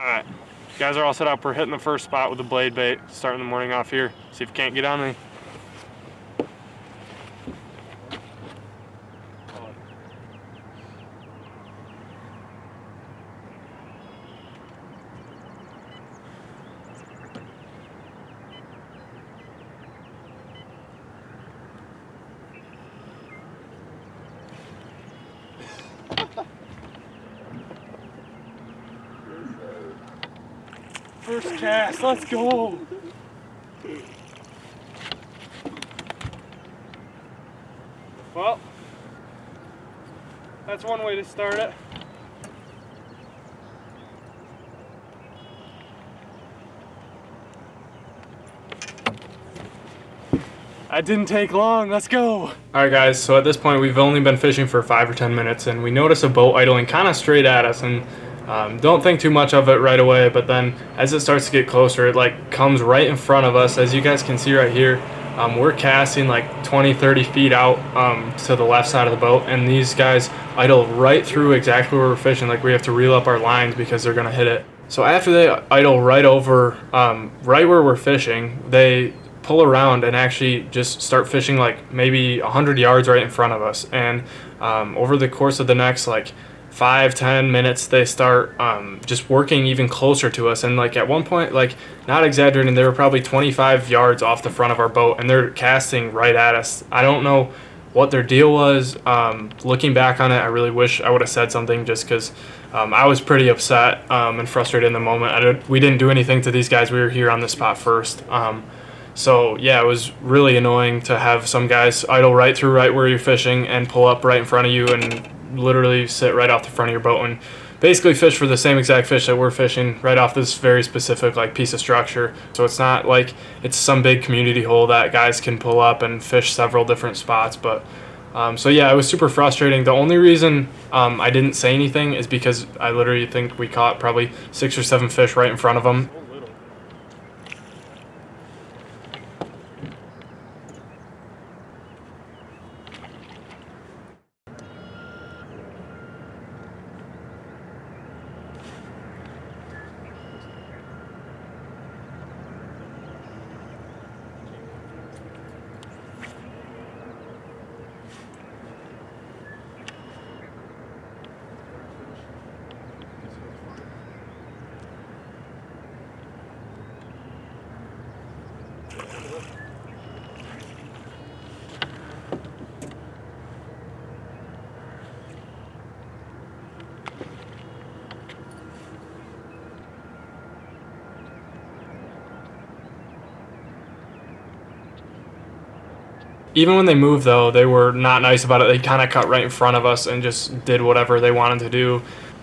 Alright, guys are all set up. We're hitting the first spot with the blade bait, starting the morning off here. See if you can't get on me. First cast, let's go! Well, that's one way to start it. That didn't take long, let's go! Alright guys, so at this point we've only been fishing for 5 or 10 minutes and we notice a boat idling kind of straight at us, and don't think too much of it right away, but then as it starts to get closer, it like comes right in front of us. As you guys can see right here, we're casting like 20-30 feet out to the left side of the boat, and these guys idle right through exactly where we're fishing. Like we have to reel up our lines because they're gonna hit it. So after they idle right over right where we're fishing, they pull around and actually just start fishing like maybe 100 yards right in front of us. And over the course of the next like 5-10 minutes, they start just working even closer to us. And like at one point, like not exaggerating, they were probably 25 yards off the front of our boat and they're casting right at us. I don't know what their deal was. Looking back on it, I really wish I would have said something, just because I was pretty upset and frustrated in the moment. We didn't do anything to these guys. We were here on the spot first. So yeah, it was really annoying to have some guys idle right through right where you're fishing and pull up right in front of you and literally sit right off the front of your boat and basically fish for the same exact fish that we're fishing right off this very specific like piece of structure. So it's not like it's some big community hole that guys can pull up and fish several different spots. But so yeah, it was super frustrating. The only reason I didn't say anything is because I literally think we caught probably 6 or 7 fish right in front of them. Even when they moved, though, they were not nice about it. They kind of cut right in front of us and just did whatever they wanted to do.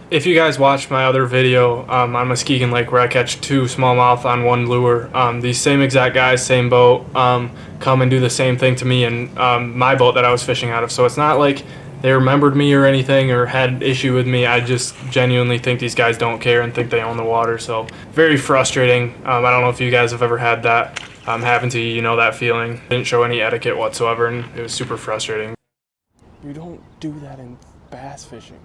If you guys watched my other video on Muskegon Lake where I catch 2 smallmouth on 1 lure, these same exact guys, same boat, come and do the same thing to me and my boat that I was fishing out of. So it's not like they remembered me or anything or had issue with me. I just genuinely think these guys don't care and think they own the water. So very frustrating. I don't know if you guys have ever had that happen to you, you know that feeling. Didn't show any etiquette whatsoever and it was super frustrating. You don't do that in bass fishing.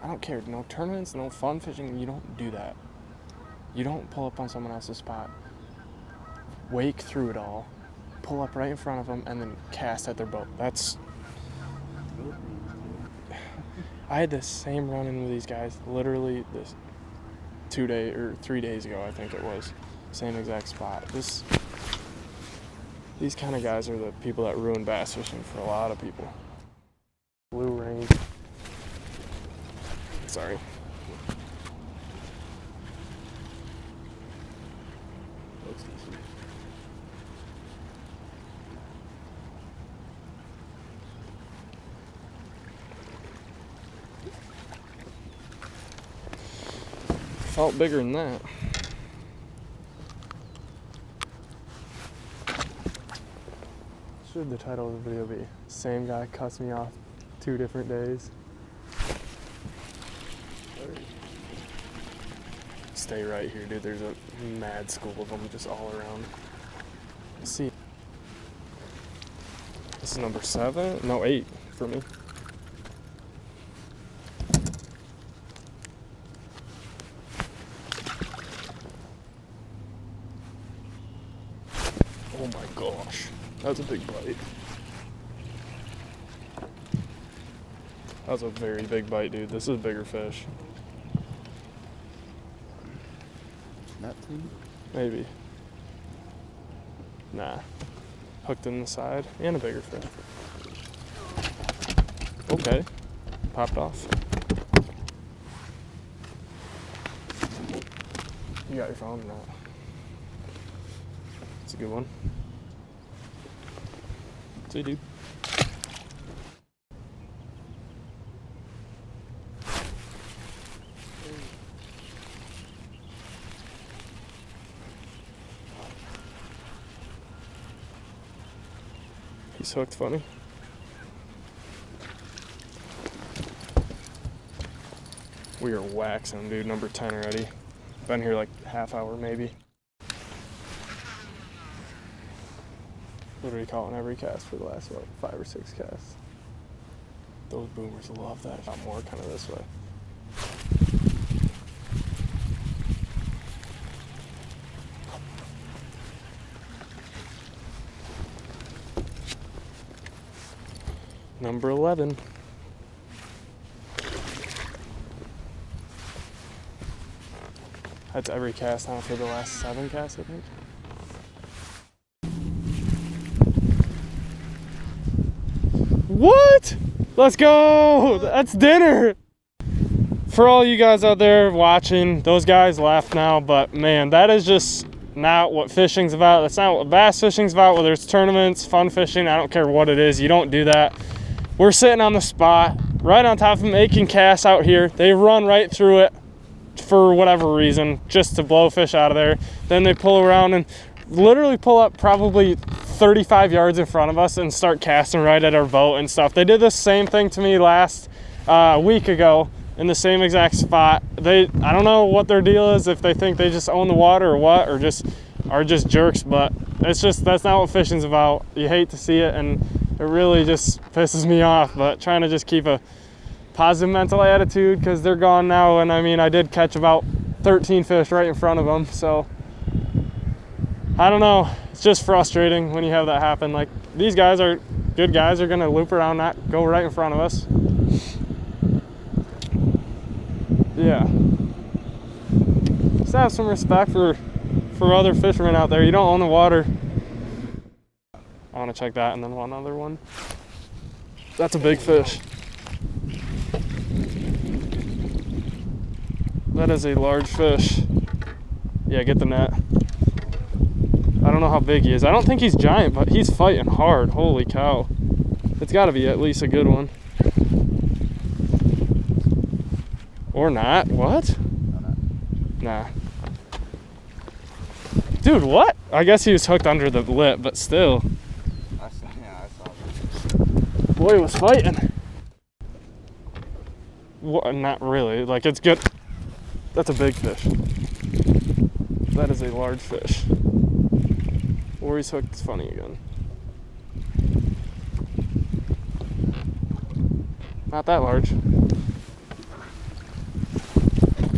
I don't care, no tournaments, no fun fishing, you don't do that. You don't pull up on someone else's spot, wake through it all, pull up right in front of them, and then cast at their boat. That's... I had the same run-in with these guys literally this 3 days ago, I think it was. Same exact spot. These kind of guys are the people that ruin bass fishing for a lot of people. Blue ring. Sorry. Felt bigger than that. Should the title of the video be "Same Guy Cuts Me Off 2 Different Days"? Stay right here, dude. There's a mad school of them just all around. Let's see. This is number 7? No, 8 for me. Oh my gosh, that's a big bite. That was a very big bite, dude. This is a bigger fish. That too? Maybe. Nah. Hooked in the side and a bigger fish. Okay. Popped off. You got your phone or not? It's a good one. See, dude. He's hooked funny. We are waxing, dude. Number 10 already. Been here like half hour maybe. Literally caught in every cast for the last, what, 5 or 6 casts. Those boomers love that. Not more kind of this way. Number 11. That's every cast now for the last 7 casts, I think. What? Let's go! That's dinner! For all you guys out there watching, those guys left now, but man, that is just not what fishing's about. That's not what bass fishing's about, whether it's tournaments, fun fishing, I don't care what it is, you don't do that. We're sitting on the spot, right on top of them, making casts out here. They run right through it for whatever reason, just to blow fish out of there. Then they pull around and literally pull up probably 35 yards in front of us and start casting right at our boat and stuff. They did the same thing to me last week ago in the same exact spot. I don't know what their deal is, if they think they just own the water or what, or just are just jerks, but it's just, that's not what fishing's about. You hate to see it, and it really just pisses me off, but trying to just keep a positive mental attitude because they're gone now. And I mean, I did catch about 13 fish right in front of them, so I don't know. It's just frustrating when you have that happen. Like, these guys are good guys, are gonna loop around, not go right in front of us. Yeah, just have some respect for other fishermen out there. You don't own the water. I want to check that, and then one other one. That's a big fish. That is a large fish. Yeah, get the net. I don't know how big he is. I don't think he's giant, but he's fighting hard. Holy cow. It's got to be at least a good one. Or not. What? Nah. Dude, what? I guess he was hooked under the lip, but still. I saw that. Boy, he was fighting. What? Not really. Like, it's good. That's a big fish. That is a large fish. Or he's hooked funny again. Not that large.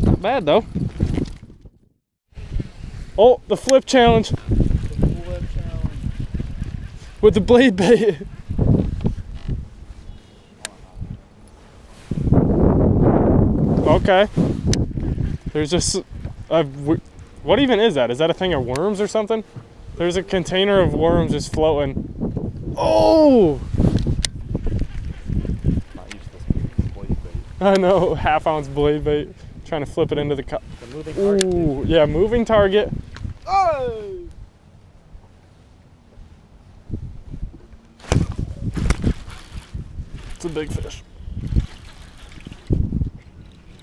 Not bad though. Oh, the flip challenge. The flip challenge. With the blade bait. Okay. There's just what even is that? Is that a thing of worms or something? There's a container of worms just floating. Oh! Not used to this blade bait. I know, half-ounce blade bait. Trying to flip it into the cup. The moving target. Ooh, yeah, moving target. Oh! It's a big fish.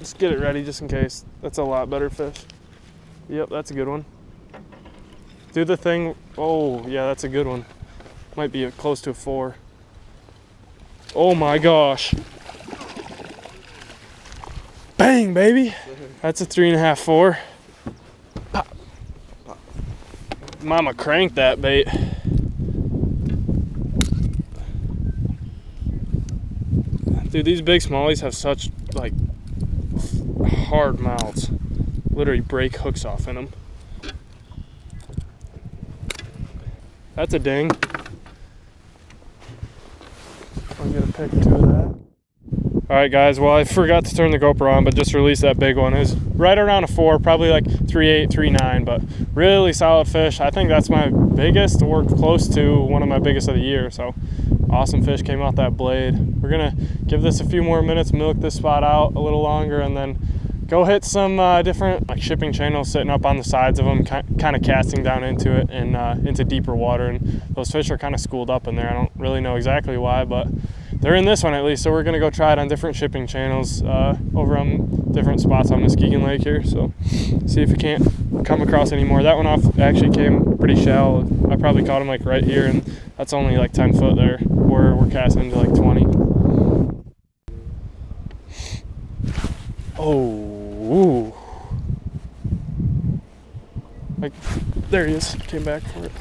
Just get it ready just in case. That's a lot better fish. Yep, that's a good one. Do the thing. Oh, yeah, that's a good one. Might be close to a 4. Oh my gosh. Bang, baby. That's a 3.5, 4. Pop. Pop. Mama cranked that bait. Dude, these big smallies have such like hard mouths. Literally break hooks off in them. That's a ding. I'm gonna pick 2 of that. All right, guys. Well, I forgot to turn the GoPro on, but just released that big one. It was right around a 4, probably like 3.8, 3.9, but really solid fish. I think that's my biggest, or close to one of my biggest of the year. So awesome fish came out that blade. We're gonna give this a few more minutes, milk this spot out a little longer, and then go hit some different like shipping channels sitting up on the sides of them, kind of casting down into it and into deeper water. And those fish are kind of schooled up in there. I don't really know exactly why, but they're in this one at least. So we're gonna go try it on different shipping channels over on different spots on Muskegon Lake here. So see if we can't come across any more. That one off actually came pretty shallow. I probably caught him like right here, and that's only like 10 foot there. We're casting to like 20. Oh, like there he is. Came back for it.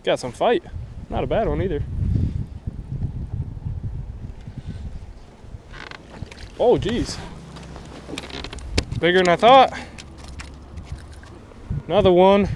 Got some fight. Not a bad one either. Oh, geez. Bigger than I thought. Another one.